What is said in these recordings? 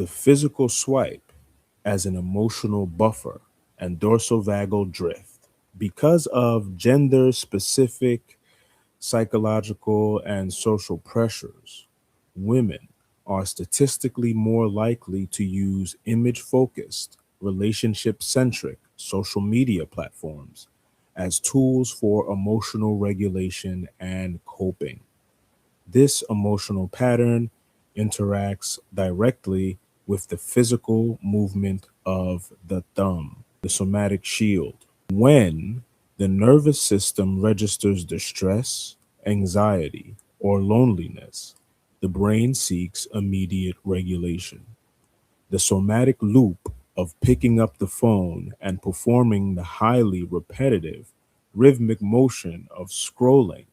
the physical swipe as an emotional buffer, and dorsal vagal drift. Because of gender specific psychological and social pressures, women are statistically more likely to use image focused, relationship centric social media platforms as tools for emotional regulation and coping. This emotional pattern interacts directly with the physical movement of the thumb, the somatic shield. When the nervous system registers distress, anxiety, or loneliness, the brain seeks immediate regulation. The somatic loop of picking up the phone and performing the highly repetitive, rhythmic motion of scrolling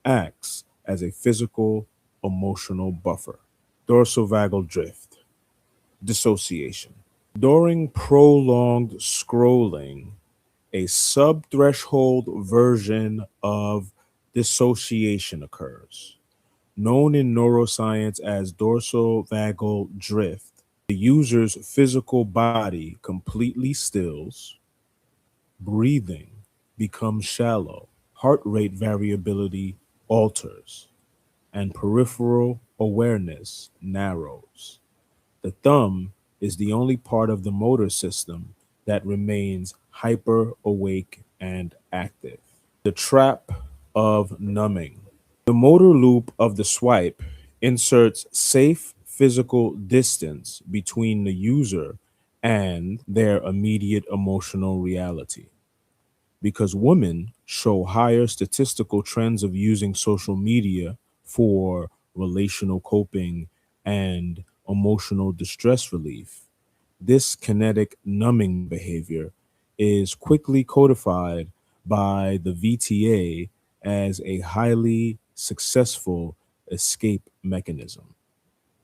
acts as a physical, emotional buffer. Dorsal vagal drift, dissociation. During prolonged scrolling, a subthreshold version of dissociation occurs. Known in neuroscience as dorsal vagal drift, the user's physical body completely stills, breathing becomes shallow, heart rate variability alters, and peripheral awareness narrows. The thumb is the only part of the motor system that remains hyper awake and active. The trap of numbing. The motor loop of the swipe inserts safe physical distance between the user and their immediate emotional reality. Because women show higher statistical trends of using social media for relational coping and emotional distress relief, this kinetic numbing behavior is quickly codified by the VTA as a highly successful escape mechanism,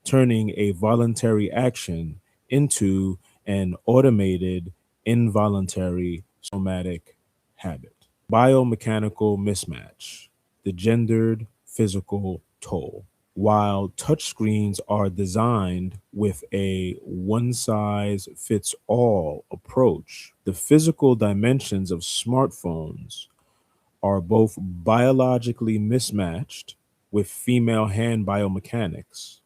turning a voluntary action into an automated, involuntary somatic habit. Biomechanical mismatch, the gendered physical toll. While touchscreens are designed with a one size fits all approach, the physical dimensions of smartphones are both biologically mismatched with female hand biomechanics,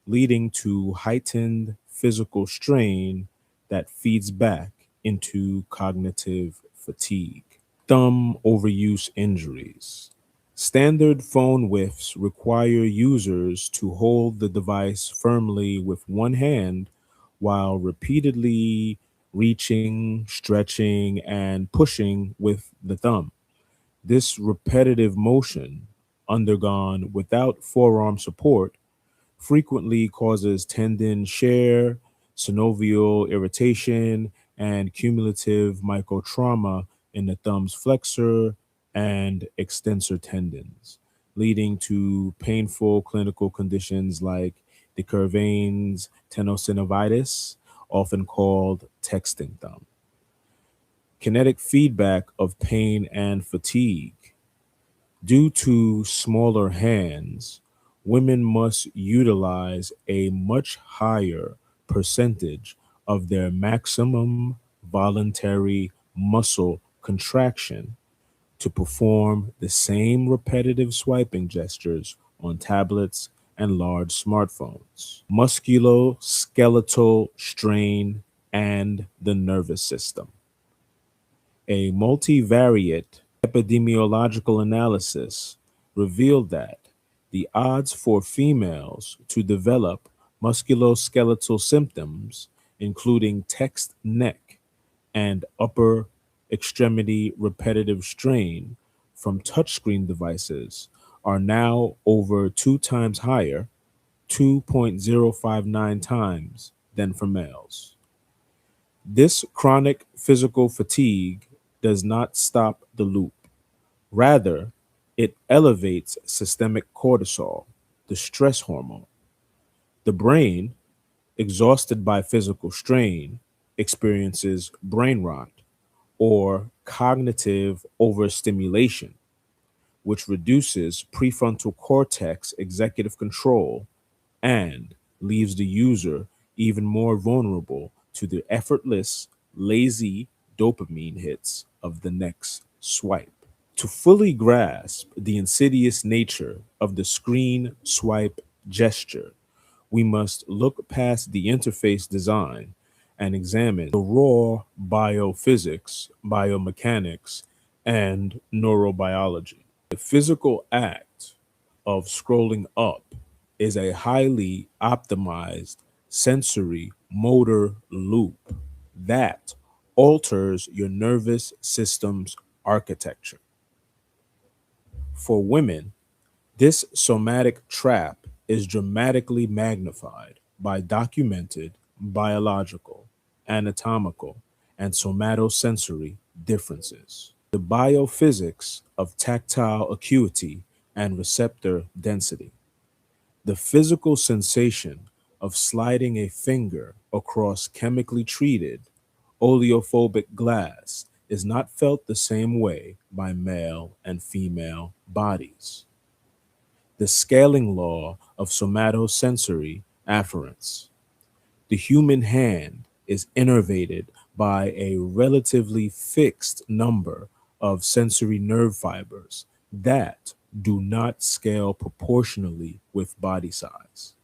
leading to heightened physical strain that feeds back into cognitive fatigue. Thumb overuse injuries. Standard phone whiffs require users to hold the device firmly with one hand while repeatedly reaching, stretching, and pushing with the thumb. This repetitive motion, undergone without forearm support, frequently causes tendon shear, synovial irritation, and cumulative microtrauma in the thumb's flexor and extensor tendons, leading to painful clinical conditions like the Curvain's tenosynovitis, often called texting thumb. Kinetic feedback of pain and fatigue. Due to smaller hands, women must utilize a much higher percentage of their maximum voluntary muscle contraction to perform the same repetitive swiping gestures on tablets and large smartphones. Musculoskeletal strain and the nervous system. A multivariate epidemiological analysis revealed that the odds for females to develop musculoskeletal symptoms, including text neck and upper extremity repetitive strain from touchscreen devices, are now over 2 times higher, 2.059 times, than for males. This chronic physical fatigue does not stop the loop. Rather, it elevates systemic cortisol, the stress hormone. The brain, exhausted by physical strain, experiences brain rot or cognitive overstimulation, which reduces prefrontal cortex executive control and leaves the user even more vulnerable to the effortless, lazy dopamine hits of the next swipe. To fully grasp the insidious nature of the screen swipe gesture, we must look past the interface design and examine the raw biophysics, biomechanics, and neurobiology. The physical act of scrolling up is a highly optimized sensory motor loop that alters your nervous system's architecture. For women, this somatic trap is dramatically magnified by documented biological, anatomical, and somatosensory differences. The biophysics of tactile acuity and receptor density. The physical sensation of sliding a finger across chemically treated oleophobic glass is not felt the same way by male and female bodies. The scaling law of somatosensory afference. The human hand is innervated by a relatively fixed number of sensory nerve fibers that do not scale proportionally with body size.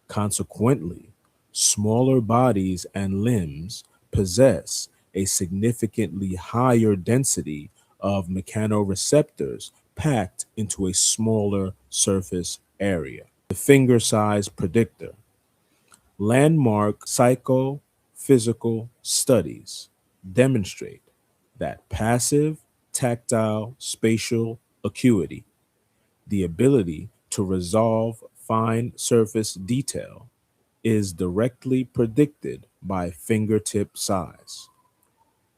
Consequently, smaller bodies and limbs possess a significantly higher density of mechanoreceptors packed into a smaller surface area. The finger size predictor. Landmark psychophysical studies demonstrate that passive tactile spatial acuity, the ability to resolve fine surface detail, is directly predicted by fingertip size.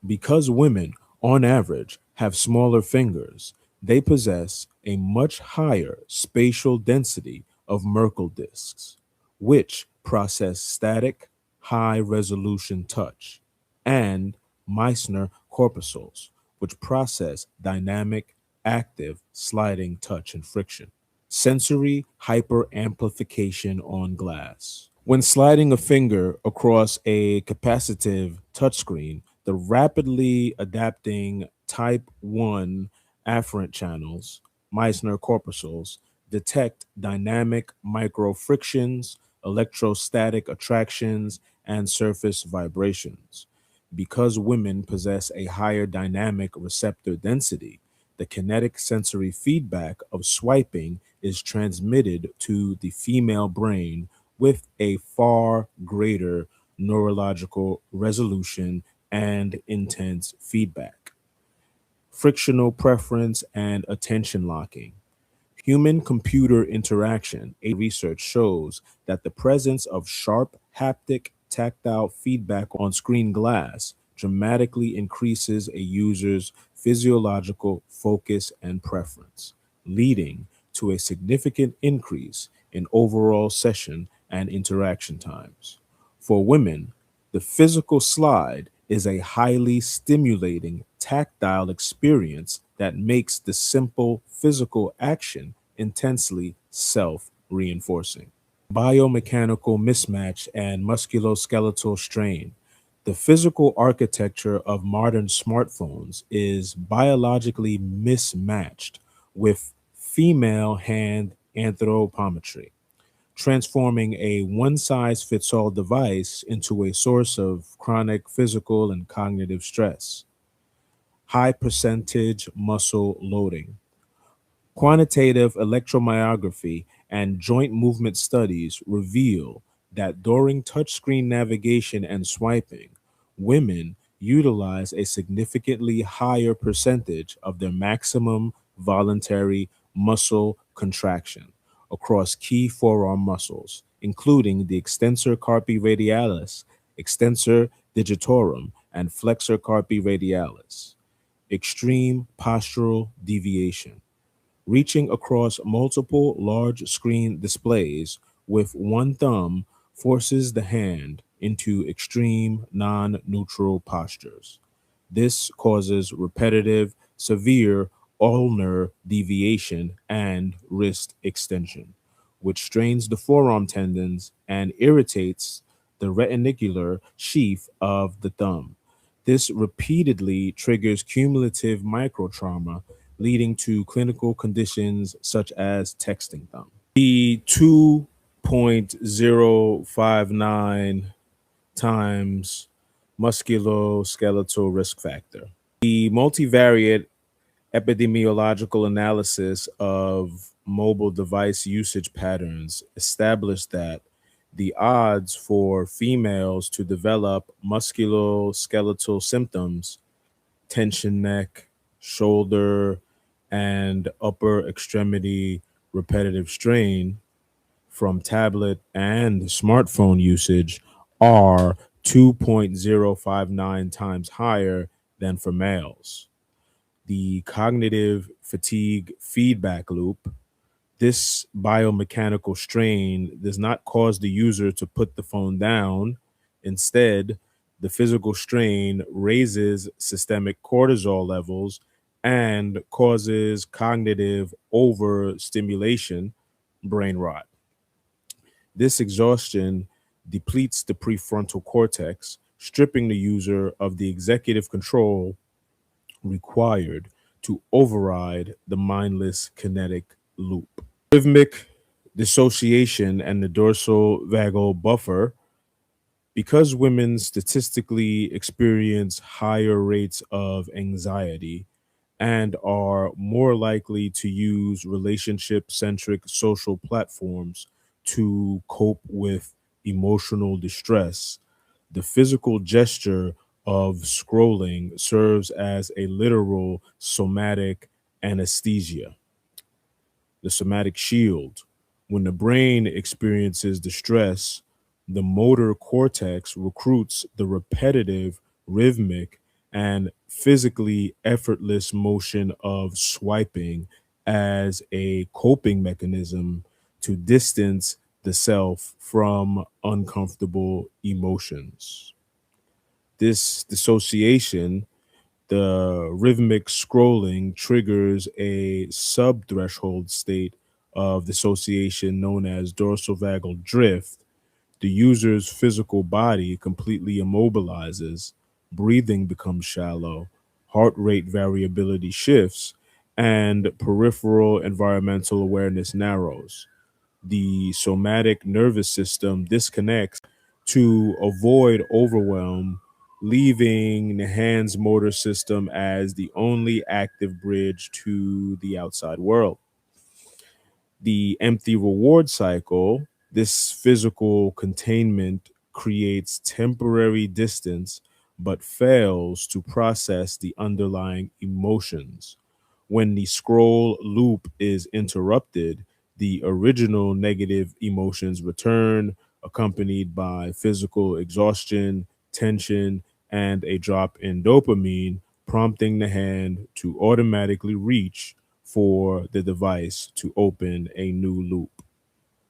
Because women, on average, have smaller fingers, they possess a much higher spatial density of Merkle discs, which process static, high resolution touch, and Meissner corpuscles, which process dynamic, active, sliding touch and friction. Sensory hyperamplification on glass. When sliding a finger across a capacitive touchscreen, the rapidly adapting type 1 afferent channels, Meissner corpuscles, detect dynamic microfrictions, electrostatic attractions, and surface vibrations. Because women possess a higher dynamic receptor density, the kinetic sensory feedback of swiping is transmitted to the female brain with a far greater neurological resolution and intense feedback. Frictional preference and attention locking. Human computer interaction research shows that the presence of sharp haptic tactile feedback on screen glass dramatically increases a user's physiological focus and preference, leading to a significant increase in overall session and interaction times. For women, the physical slide is a highly stimulating tactile experience that makes the simple physical action intensely self reinforcing. Biomechanical mismatch and musculoskeletal strain. The physical architecture of modern smartphones is biologically mismatched with female hand anthropometry, transforming a one size fits all device into a source of chronic physical and cognitive stress. High percentage muscle loading. Quantitative electromyography and joint movement studies reveal that during touchscreen navigation and swiping, women utilize a significantly higher percentage of their maximum voluntary muscle contraction across key forearm muscles, including the extensor carpi radialis, extensor digitorum, and flexor carpi radialis. Extreme postural deviation. Reaching across multiple large screen displays with one thumb forces the hand into extreme non neutral postures. This causes repetitive, severe ulnar deviation and wrist extension, which strains the forearm tendons and irritates the retinicular sheath of the thumb. This repeatedly triggers cumulative microtrauma, leading to clinical conditions such as texting thumb. The 2.059 times musculoskeletal risk factor. The multivariate epidemiological analysis of mobile device usage patterns established that the odds for females to develop musculoskeletal symptoms, tension neck, shoulder, and upper extremity repetitive strain from tablet and smartphone usage are 2.059 times higher than for males. The cognitive fatigue feedback loop. This biomechanical strain does not cause the user to put the phone down. Instead, the physical strain raises systemic cortisol levels and causes cognitive overstimulation, brain rot. This exhaustion depletes the prefrontal cortex, stripping the user of the executive control required to override the mindless kinetic loop. Rhythmic dissociation and the dorsal vagal buffer. Because women statistically experience higher rates of anxiety and are more likely to use relationship centric social platforms to cope with emotional distress, the physical gesture of scrolling serves as a literal somatic anesthesia. The somatic shield. When the brain experiences distress, the motor cortex recruits the repetitive, rhythmic, and physically effortless motion of swiping as a coping mechanism to distance the self from uncomfortable emotions. This dissociation, the rhythmic scrolling, triggers a subthreshold state of dissociation known as dorsal vagal drift. The user's physical body completely immobilizes, breathing becomes shallow, heart rate variability shifts, and peripheral environmental awareness narrows. The somatic nervous system disconnects to avoid overwhelm, leaving the hands motor system as the only active bridge to the outside world. The empty reward cycle, this physical containment creates temporary distance but fails to process the underlying emotions. When the scroll loop is interrupted, the original negative emotions return, accompanied by physical exhaustion, tension, and a drop in dopamine, prompting the hand to automatically reach for the device to open a new loop.